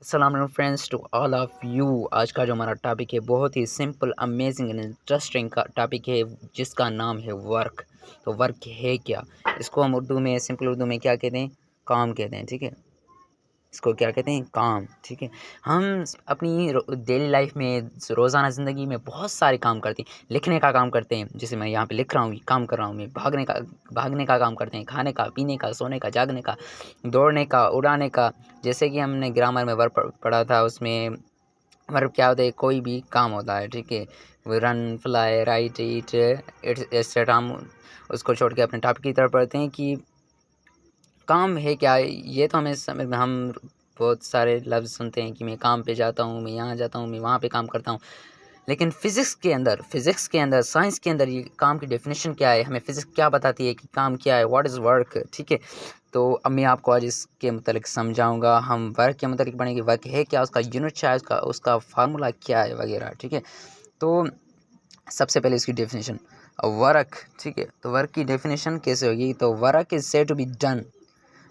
अस्सलाम वालेकुम friends to all of you. आज का जो हमारा टॉपिक है बहुत ही सिंपल, अमेजिंग एंड इंटरेस्टिंग का टॉपिक है जिसका नाम है वर्क। तो वर्क है क्या? इसको हम उर्दू में, सिंपल उर्दू में क्या कहते हैं? काम कहते हैं, ठीक है। इसको क्या कहते हैं? काम, ठीक है। हम अपनी डेली लाइफ में, रोज़ाना ज़िंदगी में बहुत सारे काम करते हैं। लिखने का काम करते हैं, जैसे मैं यहाँ पे लिख रहा हूँ, ये काम कर रहा हूँ मैं। भागने का काम करते हैं, खाने का, पीने का, सोने का, जागने का, दौड़ने का, उड़ाने का। जैसे कि हमने ग्रामर में वर्ब पढ़ा था, उसमें वर्ब क्या होता है? कोई भी काम होता है, ठीक है। रन, फ्लाई, राइट, ईट, एटसेट्रा। हम उसको छोड़ के अपने टॉपिक की तरफ पढ़ते हैं कि काम है क्या। ये तो हमें समझ में, हम बहुत सारे लफ्ज़ सुनते हैं कि मैं काम पे जाता हूँ, मैं यहाँ जाता हूँ, मैं वहाँ पे काम करता हूँ। लेकिन फ़िज़िक्स के अंदर, साइंस के अंदर ये काम की डेफ़िनेशन क्या है? हमें फ़िज़िक्स क्या बताती है कि काम क्या है? What is work? ठीक है। तो अब मैं आपको आज इसके मुतालिक समझाऊँगा। हम वर्क के मुतालिक पढ़ेंगे, वर्क है क्या? उसका यूनिट क्या है? उसका फ़ॉर्मूला क्या है? वग़ैरह, ठीक है। तो सबसे पहले इसकी डेफ़िनेशन वर्क, ठीक है। तो वर्क की डेफ़िनेशन कैसे होगी? तो work is said to be done.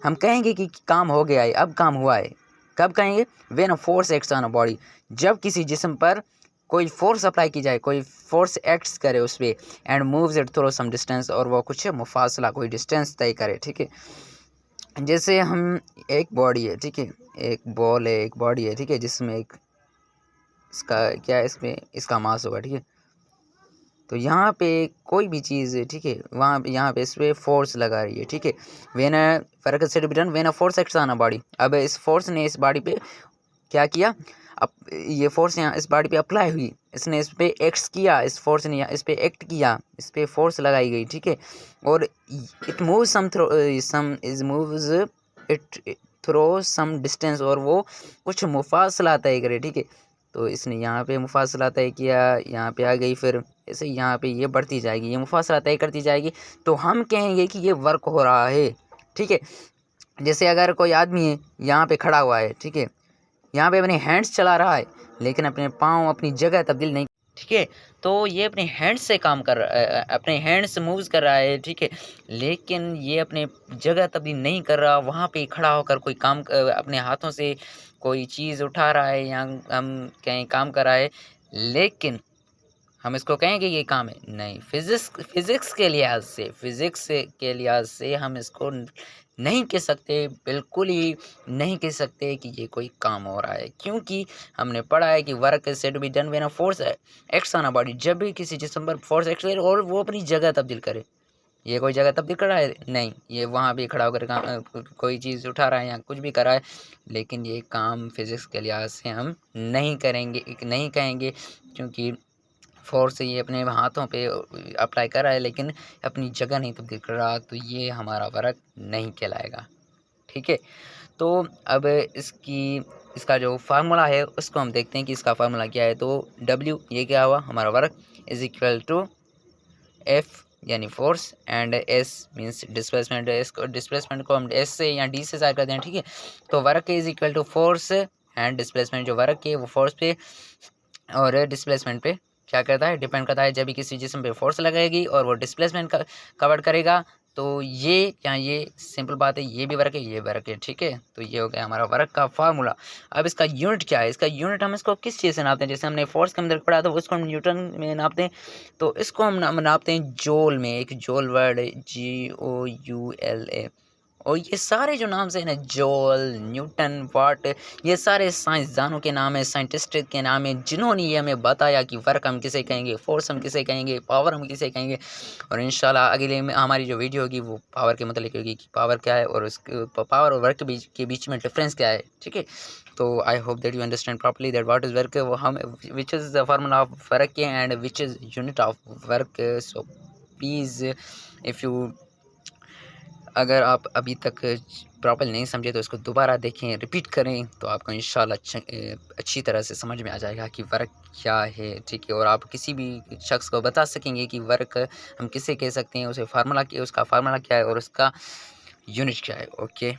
हम कहेंगे कि काम हो गया है, अब काम हुआ है। कब कहेंगे? When a force acts on a body. जब किसी जिस्म पर कोई फोर्स अप्लाई की जाए, कोई फोर्स एक्ट्स करे उस पे, and moves it through some distance, और वो कुछ मुफासला, कोई डिस्टेंस तय करे, ठीक है। जैसे हम, एक बॉडी है, ठीक है, एक बॉल है, एक बॉडी है, ठीक है, जिसमें एक, इसका क्या है, इसमें इसका मास होगा, ठीक है। तो यहाँ पे कोई भी चीज़ है, ठीक है, वहाँ पे, यहाँ पे इस पे फोर्स लगा रही है, ठीक है। When a work is said to be done when a force acts on a body. अब इस फोर्स ने इस बॉडी पे क्या किया? अब ये फोर्स यहाँ इस बॉडी पे अप्लाई हुई, इसने इस पे एक्ट्स किया, इस फोर्स ने इस पे एक्ट किया, इस पे फोर्स लगाई गई, ठीक है। और it move some through some is moves it through some distance, और वो कुछ मुफासला तय करे, ठीक है। तो इसने यहाँ पे मुफासला तय किया, यहाँ पे आ गई, फिर ऐसे यहाँ पे ये बढ़ती जाएगी, ये मुफासला तय करती जाएगी, तो हम कहेंगे कि ये वर्क हो रहा है, ठीक है। जैसे अगर कोई आदमी है, यहाँ पे खड़ा हुआ है, ठीक है, यहाँ पे अपने हैंड्स चला रहा है, लेकिन अपने पाँव अपनी जगह तब्दील नहीं, ठीक है। तो ये अपने हैंड्स से काम कर रहा है, अपने हैंड्स से मूव्स कर रहा है, ठीक है, लेकिन ये अपने जगह तब्दील नहीं कर रहा। वहाँ पे खड़ा होकर कोई काम अपने हाथों से कोई चीज़ उठा रहा है, या हम कहीं काम कर रहा है, लेकिन हम इसको कहेंगे ये काम है? नहीं। फ़िज़िक्स के लिहाज़ से हम इसको नहीं कह सकते, बिल्कुल ही नहीं कह सकते कि ये कोई काम हो रहा है, क्योंकि हमने पढ़ा है कि work is said to be done when a force acts on a body. जब भी किसी जिस्म पर फोर्स एक्ट करे और वो अपनी जगह तब्दील करे। ये कोई जगह तब्दील कर रहा है? नहीं। ये वहाँ भी खड़ा होकर काम कोई चीज़ उठा रहा है या कुछ भी कर रहा है, लेकिन ये काम फ़िज़िक्स के लिहाज़ से हम नहीं करेंगे, नहीं कहेंगे, क्योंकि फ़ोर्स ये अपने हाथों पे अप्लाई कर रहा है, लेकिन अपनी जगह नहीं तब्दील कर रहा, तो ये हमारा वर्क नहीं कहलाएगा, ठीक है। तो अब इसका जो फार्मूला है उसको हम देखते हैं कि इसका फार्मूला क्या है। तो डब्ल्यू, ये क्या हुआ? हमारा work is equal to F यानी force, and S means displacement. इसको डिस्प्लेसमेंट को हम एस से या डी से ज़ाहिर करते हैं, ठीक है। तो work is equal to force and displacement. जो वर्क है वो फोर्स पे और डिस्प्लेसमेंट पे क्या करता है? डिपेंड करता है। जब भी किसी जिस्म पे फोर्स लगाएगी और वो डिस्प्लेसमेंट कवर करेगा, तो ये सिंपल बात है, ये भी वर्क है, ये वर्क है, ठीक है। तो ये हो गया हमारा वर्क का फार्मूला। अब इसका यूनिट क्या है? इसका यूनिट हम इसको किस चीज़ से नापते हैं? जैसे हमने फोर्स के अंदर पढ़ा था, उसको हम न्यूटन में नापते हैं, तो इसको हम नापते हैं जूल में। एक जूल वर्ड है, JOULA। और ये सारे जो नाम से ना, जूल, न्यूटन, वाट, ये सारे साइंसदानों के नाम है, साइंटिस्ट के नाम है, जिन्होंने ये हमें बताया कि वर्क हम किसे कहेंगे, फोर्स हम किसे कहेंगे, पावर हम किसे कहेंगे। और इंशाल्लाह अगले में हमारी जो वीडियो होगी वो पावर के मतलब होगी कि पावर क्या है, और उसके पावर और वर्क के बीच में डिफरेंस क्या है, ठीक है। तो I hope that you understand properly that what is work, वो हम which is the formula of work and which is unit of work. So please, if you, अगर आप अभी तक प्रॉपर नहीं समझे तो इसको दोबारा देखें, रिपीट करें, तो आपको इंशाल्लाह अच्छी तरह से समझ में आ जाएगा कि वर्क क्या है, ठीक है। और आप किसी भी शख्स को बता सकेंगे कि वर्क हम किसे कह सकते हैं, उसका फार्मूला क्या है और उसका यूनिट क्या है। Okay,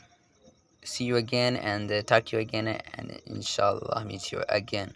see you again and talk you again and इंशाल्लाह मीट यू अगेन।